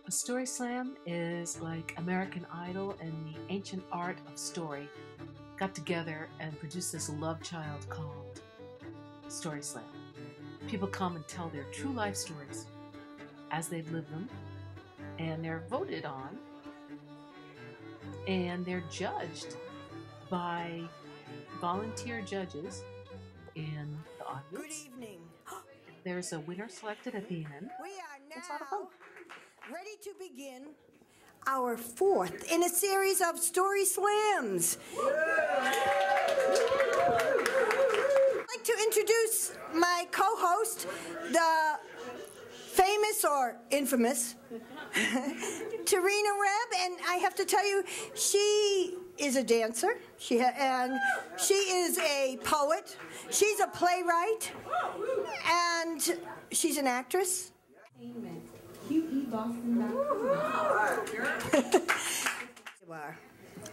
A story slam is like American Idol and the ancient art of story got together and produced this love child called Story Slam. People come and tell their true life stories as they've lived them, and they're voted on, and they're judged by volunteer judges in the audience. Good evening. There's a winner selected at the end. We are It's a lot of fun. now ready to begin our fourth in a series of story slams. I'd like to introduce my co-host, the famous or infamous Tarina Reb, and I have to tell you, she is a dancer, and she is a poet, she's a playwright, and she's an actress.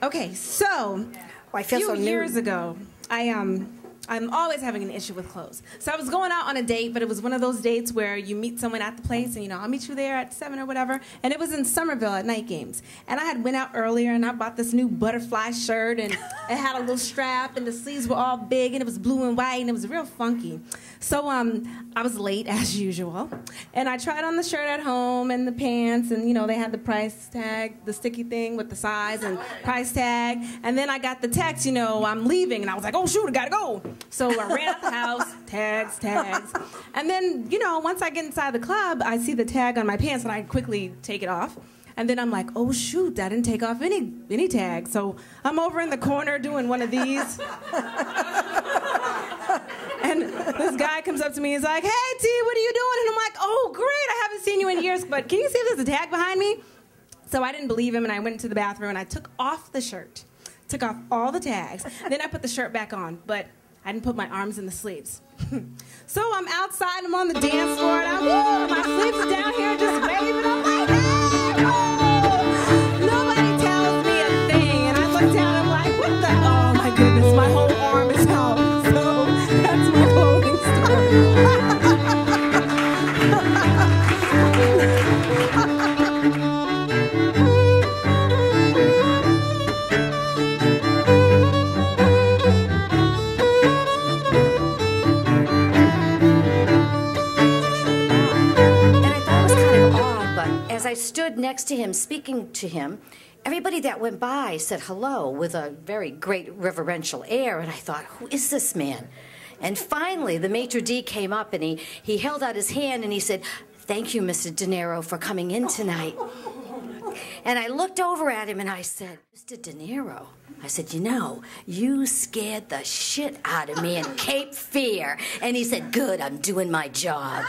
Okay, so I feel a few so new. years ago, I'm always having an issue with clothes. So I was going out on a date, but it was one of those dates where you meet someone at the place, and I'll meet you there at 7 or whatever. And it was in Somerville at night games. And I had went out earlier, and I bought this new butterfly shirt, and it had a little strap, and the sleeves were all big, and it was blue and white, and it was real funky. So I was late as usual, and I tried on the shirt at home and the pants, and they had the price tag, the sticky thing with the size and price tag. And then I got the text, I'm leaving, and I was like, oh shoot, I gotta go. So I ran out the house, tags. And then, once I get inside the club, I see the tag on my pants, and I quickly take it off. And then I'm like, oh shoot, I didn't take off any tag. So I'm over in the corner doing one of these. And this guy comes up to me, he's like, hey T, what are you doing? And I'm like, oh great, I haven't seen you in years, but can you see if there's a tag behind me? So I didn't believe him, and I went into the bathroom, and I took off the shirt. Took off all the tags. Then I put the shirt back on, but I didn't put my arms in the sleeves. So I'm outside, I'm on the dance floor, and my sleeves are down here just waving. I'm like, hey, oh! Nobody tells me a thing. And I look down, I'm like, what the? Oh my goodness, my whole arm is out. So that's my clothing story. As I stood next to him, speaking to him, everybody that went by said hello with a very great reverential air, and I thought, who is this man? And finally, the maitre d' came up, and he held out his hand, and he said, thank you, Mr. De Niro, for coming in tonight. And I looked over at him, and I said, Mr. De Niro, I said, you scared the shit out of me in Cape Fear. And he said, good, I'm doing my job.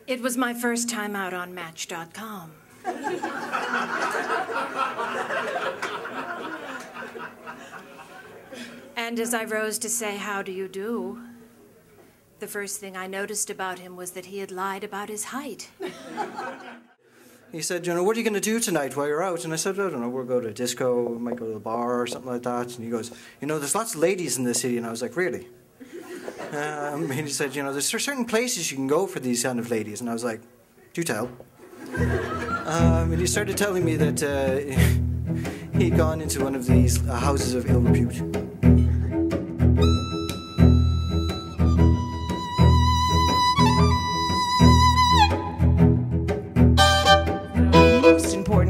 It was my first time out on Match.com. And as I rose to say, how do you do, the first thing I noticed about him was that he had lied about his height. He said, what are you going to do tonight while you're out? And I said, I don't know, we'll go to a disco, we might go to the bar or something like that. And he goes, there's lots of ladies in this city. And I was like, really? And he said, there's certain places you can go for these kind of ladies. And I was like, do tell. And he started telling me that he'd gone into one of these houses of ill repute.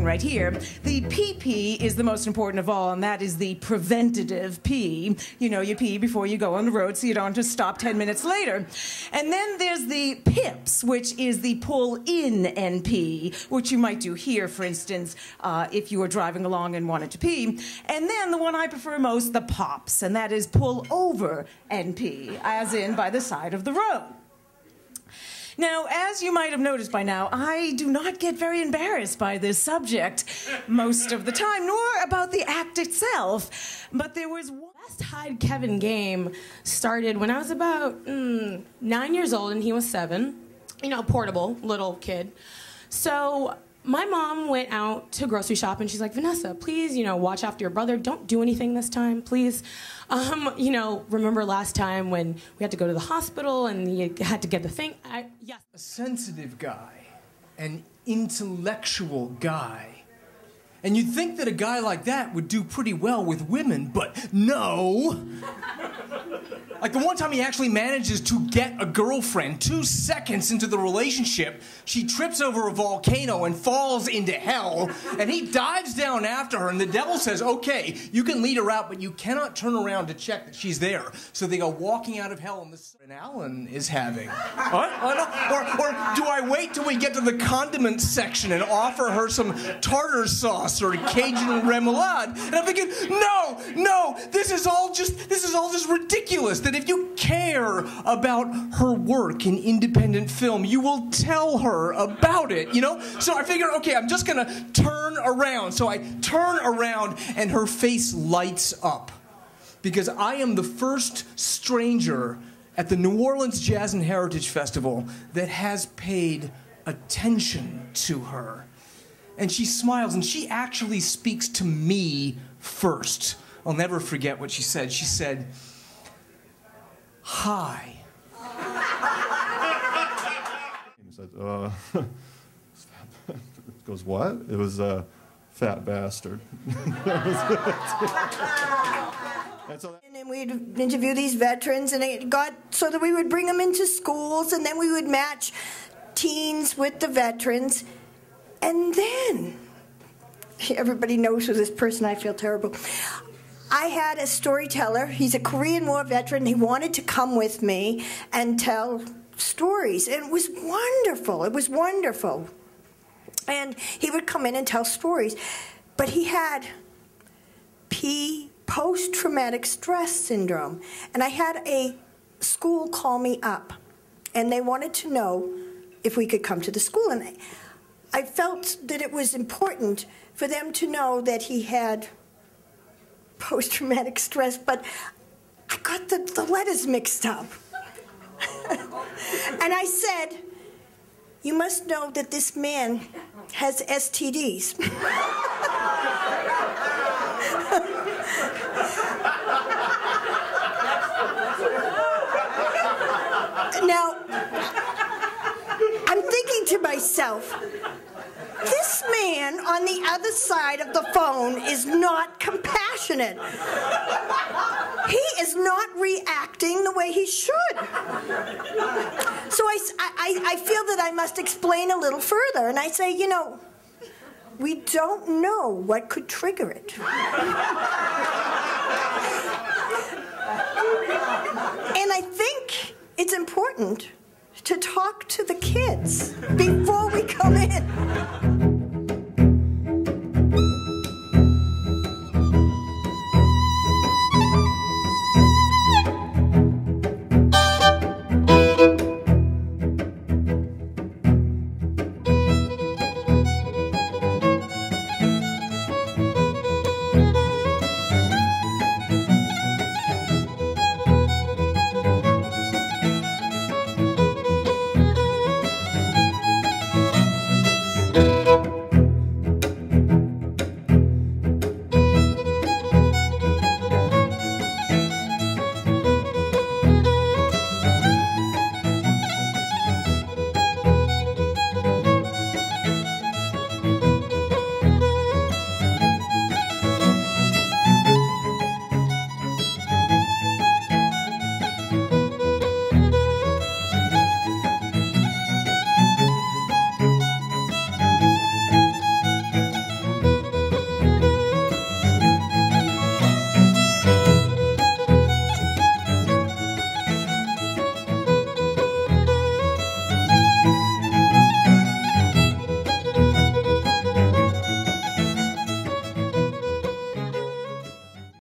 Right here. The PP is the most important of all, and that is the preventative P. You pee before you go on the road so you don't just stop 10 minutes later. And then there's the PIPS, which is the pull-in NP, which you might do here, for instance, if you were driving along and wanted to pee. And then the one I prefer most, the POPS, and that is pull-over NP, as in by the side of the road. Now, as you might have noticed by now, I do not get very embarrassed by this subject most of the time, nor about the act itself. But there was one Best Hide Kevin game started when I was about 9 years old, and he was 7. Portable, little kid. So my mom went out to grocery shop and she's like, Vanessa, please, watch after your brother. Don't do anything this time, please. Remember last time when we had to go to the hospital and you had to get the thing? Yes. A sensitive guy, an intellectual guy. And you'd think that a guy like that would do pretty well with women, but no. Like the one time he actually manages to get a girlfriend, 2 seconds into the relationship, she trips over a volcano and falls into hell, and he dives down after her, and the devil says, okay, you can lead her out, but you cannot turn around to check that she's there. So they go walking out of hell, and Alan is having. What? Or do I wait till we get to the condiment section and offer her some tartar sauce or Cajun remoulade? And I'm thinking, no, this is all just ridiculous. That if you care about her work in independent film, you will tell her about it, So I figured, okay, I'm just gonna turn around. So I turn around and her face lights up. Because I am the first stranger at the New Orleans Jazz and Heritage Festival that has paid attention to her. And she smiles, and she actually speaks to me first. I'll never forget what she said. She said, hi. He said, goes, what? It was a fat bastard. And then we'd interview these veterans, and it got so that we would bring them into schools, and then we would match teens with the veterans. And then, everybody knows who this person, I feel terrible. I had a storyteller. He's a Korean War veteran. He wanted to come with me and tell stories. And it was wonderful. It was wonderful. And he would come in and tell stories. But he had post-traumatic stress syndrome. And I had a school call me up. And they wanted to know if we could come to the school. And I felt that it was important for them to know that he had post-traumatic stress, but I got the letters mixed up. And I said, you must know that this man has STDs. Now, I'm thinking to myself, this man on the other side of the phone is not compassionate. He is not reacting the way he should. So I feel that I must explain a little further. And I say, we don't know what could trigger it. And I think it's important to talk to the kids before we come in.